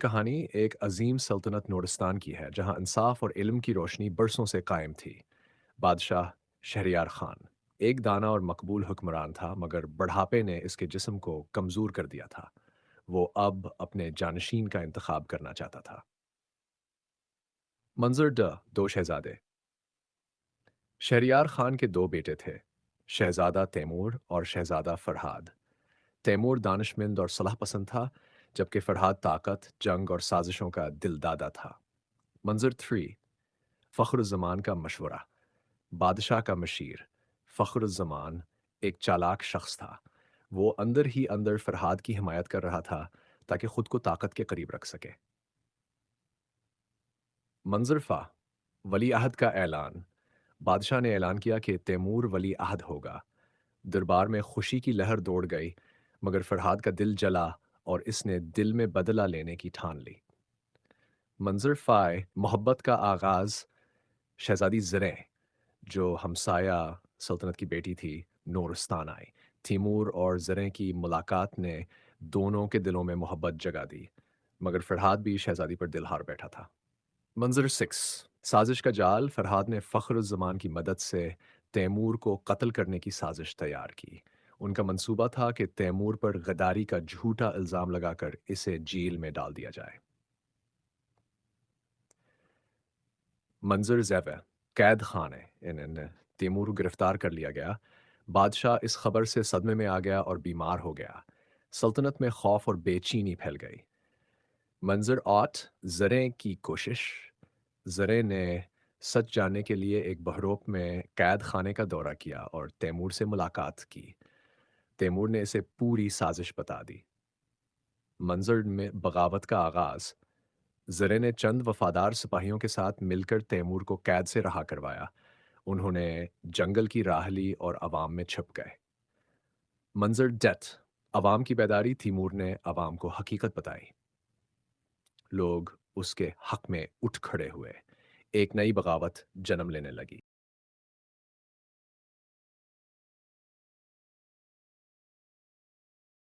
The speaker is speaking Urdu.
کہانی ایک عظیم سلطنت نورستان کی ہے جہاں انصاف اور علم کی روشنی برسوں سے قائم تھی۔ بادشاہ شہریار خان ایک دانا اور مقبول حکمران تھا، مگر بڑھاپے نے اس کے جسم کو کمزور کر دیا تھا۔ وہ اب اپنے جانشین کا انتخاب کرنا چاہتا تھا۔ منظر دو شہزادے۔ شہریار خان کے دو بیٹے تھے، شہزادہ تیمور اور شہزادہ فرہاد۔ تیمور دانشمند اور صلاح پسند تھا، جبکہ فرہاد طاقت، جنگ اور سازشوں کا دل دادا تھا۔ منظر 3، فخر الزمان کا مشورہ۔ بادشاہ کا مشیر فخر الزمان ایک چالاک شخص تھا۔ وہ اندر ہی اندر فرہاد کی حمایت کر رہا تھا تاکہ خود کو طاقت کے قریب رکھ سکے۔ منظر ولی عہد کا اعلان۔ بادشاہ نے اعلان کیا کہ تیمور ولی عہد ہوگا۔ دربار میں خوشی کی لہر دوڑ گئی، مگر فرہاد کا دل جلا اور اس نے دل میں بدلہ لینے کی ٹھان لی۔ منظر محبت کا آغاز۔ شہزادی زریں، جو ہمسایہ سلطنت کی بیٹی تھی، نورستان آئی۔ تیمور اور زریں کی ملاقات نے دونوں کے دلوں میں محبت جگا دی، مگر فرہاد بھی شہزادی پر دل ہار بیٹھا تھا۔ منظر 6، سازش کا جال۔ فرہاد نے فخر الزمان کی مدد سے تیمور کو قتل کرنے کی سازش تیار کی۔ ان کا منصوبہ تھا کہ تیمور پر غداری کا جھوٹا الزام لگا کر اسے جیل میں ڈال دیا جائے۔ منظر قید خانے۔ تیمور کو گرفتار کر لیا گیا۔ بادشاہ اس خبر سے صدمے میں آ گیا اور بیمار ہو گیا۔ سلطنت میں خوف اور بے چینی پھیل گئی۔ منظر زریں کی کوشش۔ زریں نے سچ جاننے کے لیے ایک بحروپ میں قید خانے کا دورہ کیا اور تیمور سے ملاقات کی۔ تیمور نے اسے پوری سازش بتا دی۔ منظر میں بغاوت کا آغاز۔ زریں نے چند وفادار سپاہیوں کے ساتھ مل کر تیمور کو قید سے رہا کروایا۔ انہوں نے جنگل کی راہ لی اور عوام میں چھپ گئے۔ منظر عوام کی بیداری۔ تیمور نے عوام کو حقیقت بتائی۔ لوگ اس کے حق میں اٹھ کھڑے ہوئے۔ ایک نئی بغاوت جنم لینے لگی۔